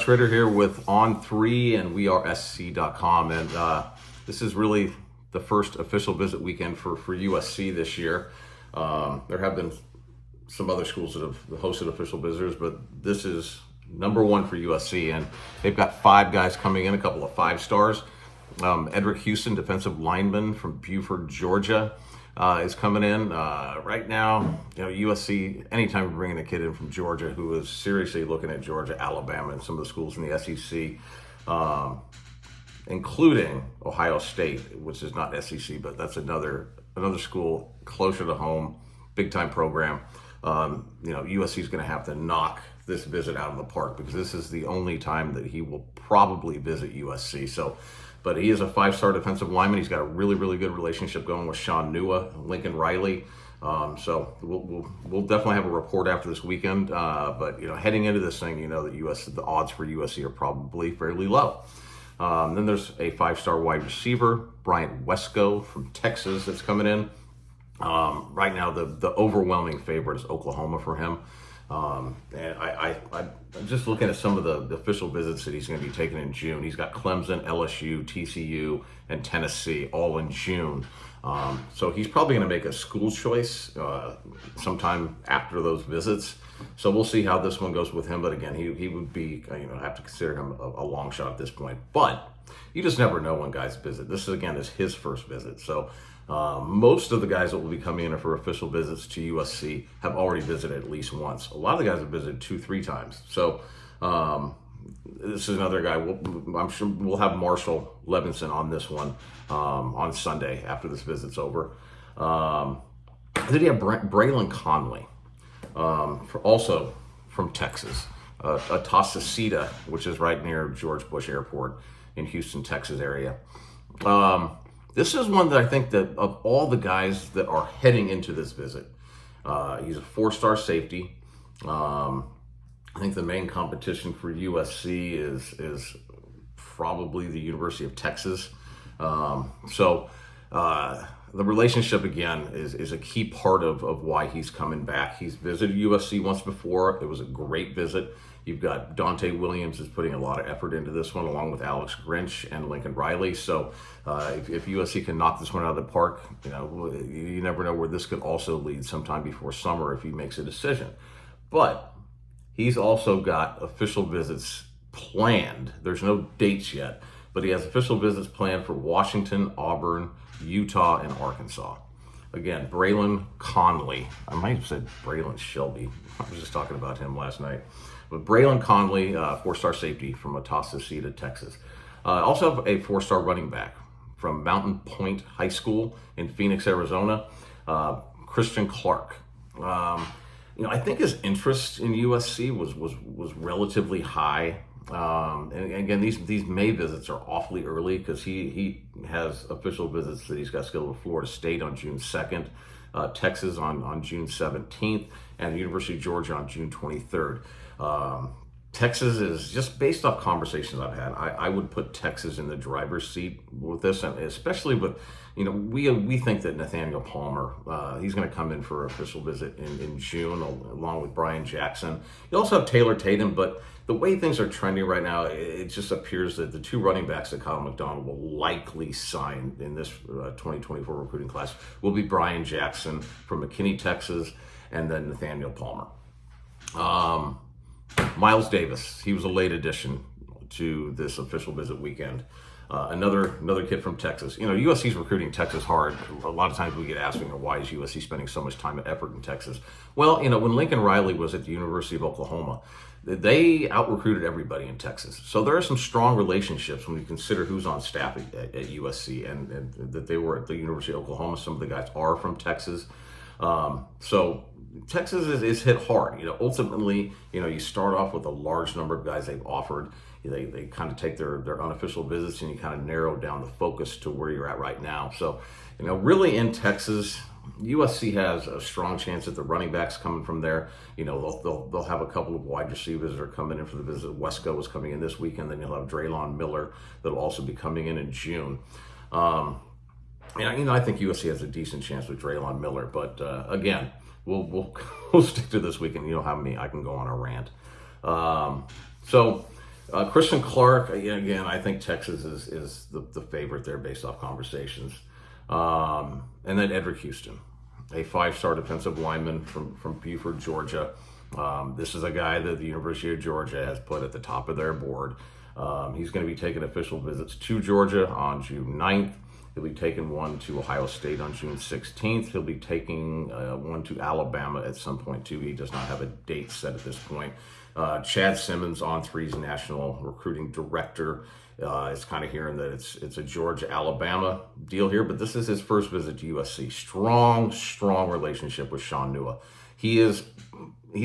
Schrader here with On3 and WeAreSC.com, and this is really the first official visit weekend for USC this year. There have been some other schools that have hosted official visitors, but this is number one for USC, and they've got 5 guys coming in, a couple of 5 stars. Eddrick Houston, defensive lineman from Buford, Georgia, is coming in. Right now, USC, anytime we bring in a kid in from Georgia who is seriously looking at Georgia, Alabama, and some of the schools in the SEC, including Ohio State, which is not SEC, but that's another school closer to home, big time program. USC is going to have to knock this visit out of the park because this is the only time that he will probably visit USC. But he is a 5-star defensive lineman. He's got a really, really good relationship going with Sean Nua, Lincoln Riley. So we'll definitely have a report after this weekend. But heading into this thing, that the odds for USC are probably fairly low. Then there's a 5-star wide receiver, Bryant Wesco from Texas, that's coming in. Right now, the overwhelming favorite is Oklahoma for him. And I'm just looking at some of the official visits that he's going to be taking in June. He's got Clemson, LSU, TCU, and Tennessee all in June. So he's probably going to make a school choice sometime after those visits. So we'll see how this one goes with him. But again, he would be, I have to consider him a long shot at this point. But you just never know when guys visit. This, again, is his first visit. So most of the guys that will be coming in for official visits to USC have already visited at least once. A lot of the guys have visited 2-3 times. So this is another guy. I'm sure we'll have Marshall Levinson on this one on Sunday after this visit's over. Then you have Braylon Conley, also from Texas, Atascocita, which is right near George Bush Airport in Houston, Texas area. This is one that I think that of all the guys that are heading into this visit, he's a 4-star safety. I think the main competition for USC is probably the University of Texas. So the relationship, again, is a key part of why he's coming back. He's visited USC once before. It was a great visit. You've got Dante Williams is putting a lot of effort into this one, along with Alex Grinch and Lincoln Riley. So if USC can knock this one out of the park, you never know where this could also lead sometime before summer if he makes a decision. But he's also got official visits planned. There's no dates yet, but he has official visits planned for Washington, Auburn, Utah, and Arkansas. Again, Braylon Conley. I might have said Braylon Shelby. I was just talking about him last night. But Braylon Conley, 4-star safety from Atascocita, Texas. Also have a 4-star running back from Mountain Point High School in Phoenix, Arizona, Christian Clark. I think his interest in USC was relatively high. And again, these May visits are awfully early because he has official visits that he's got scheduled with Florida State on June 2nd, Texas on June 17th, and the University of Georgia on June 23rd. Texas is, just based off conversations I've had, I would put Texas in the driver's seat with this, and especially with, we think that Nathaniel Palmer, he's going to come in for an official visit in June, along with Brian Jackson. You also have Taylor Tatum, but the way things are trending right now, it just appears that the 2 running backs that Kyle McDonald will likely sign in this 2024 recruiting class will be Brian Jackson from McKinney, Texas, and then Nathaniel Palmer. Myles Davis, he was a late addition to this official visit weekend. Another kid from Texas. USC's recruiting Texas hard. A lot of times we get asked, why is USC spending so much time and effort in Texas? Well, when Lincoln Riley was at the University of Oklahoma, they out-recruited everybody in Texas. So there are some strong relationships when you consider who's on staff at USC and that they were at the University of Oklahoma. Some of the guys are from Texas. So Texas is hit hard. Ultimately, you start off with a large number of guys they've offered. They kind of take their unofficial visits and you kind of narrow down the focus to where you're at right now. So, really in Texas, USC has a strong chance that the running backs coming from there. They'll have a couple of wide receivers that are coming in for the visit. Wesco is coming in this weekend. Then you'll have Braylon Miller that'll also be coming in June. I think USC has a decent chance with Braylon Miller, but again, we'll stick to this weekend. You know how many I can go on a rant. So Christian Clark, again, I think Texas is the favorite there based off conversations. And then Eddrick Houston, a 5-star defensive lineman from Buford, Georgia. This is a guy that the University of Georgia has put at the top of their board. He's going to be taking official visits to Georgia on June 9th. He'll be taking one to Ohio State on June 16th. He'll be taking one to Alabama at some point, too. He does not have a date set at this point. Chad Simmons, On3's national recruiting director, is kind of hearing that it's a Georgia-Alabama deal here, but this is his first visit to USC. Strong relationship with Sean Nua. He's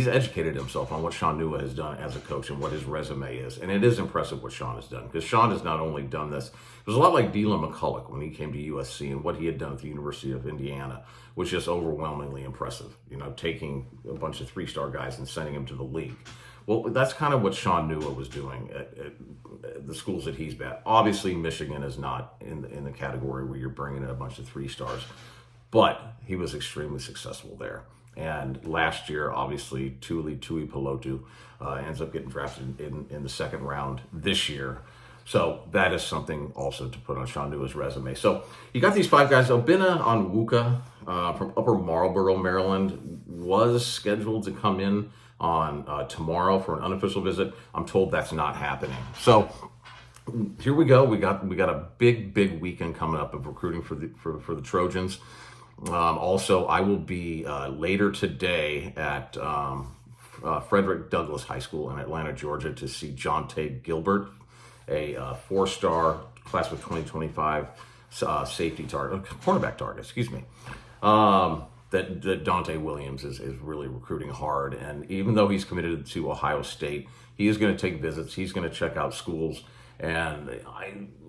educated himself on what Sean Nua has done as a coach and what his resume is. And it is impressive what Sean has done, because Sean has not only done this, it was a lot like Dylan McCulloch when he came to USC and what he had done at the University of Indiana was just overwhelmingly impressive. Taking a bunch of 3-star guys and sending them to the league. Well, that's kind of what Sean Nua was doing at the schools that he's been at. Obviously, Michigan is not in the category where you're bringing in a bunch of 3-stars, but he was extremely successful there. And last year, obviously, Tui Pelotu ends up getting drafted in the second round this year. So that is something also to put on Sean Nua's resume. So you got these 5 guys. Obinna Onwuka from Upper Marlboro, Maryland, was scheduled to come in on tomorrow for an unofficial visit. I'm told that's not happening. So here we go. We got a big weekend coming up of recruiting for the Trojans. Also, I will be later today at Frederick Douglass High School in Atlanta, Georgia, to see Jonte Gilbert, a 4-star class of 2025 cornerback target. Excuse me. That Dante Williams is really recruiting hard. And even though he's committed to Ohio State, he is going to take visits. He's going to check out schools. And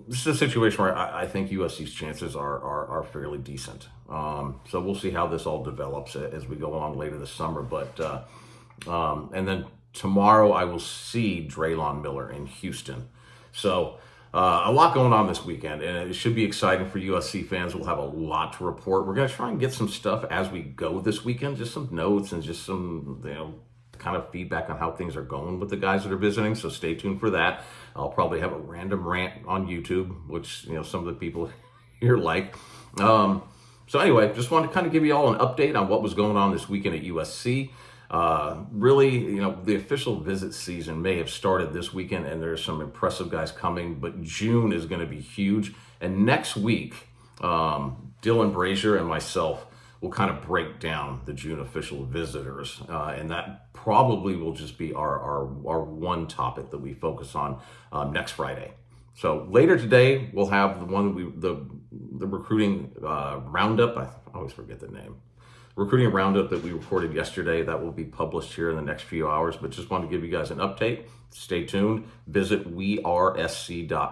this is a situation where I think USC's chances are fairly decent. So we'll see how this all develops as we go on later this summer. But and then tomorrow I will see Braylon Miller in Houston. So a lot going on this weekend, and it should be exciting for USC fans. We'll have a lot to report. We're going to try and get some stuff as we go this weekend, just some notes and just some, kind of feedback on how things are going with the guys that are visiting. So stay tuned for that. I'll probably have a random rant on YouTube, which, some of the people here like. So anyway, just wanted to kind of give you all an update on what was going on this weekend at USC. Really, the official visit season may have started this weekend, and there's some impressive guys coming, but June is going to be huge. And next week, Dylan Brazier and myself will kind of break down the June official visitors, and that probably will just be our one topic that we focus on next Friday. So later today, we'll have the recruiting roundup. I always forget the name. Recruiting roundup that we recorded yesterday, that will be published here in the next few hours, but just wanted to give you guys an update. Stay tuned. Visit wearesc.com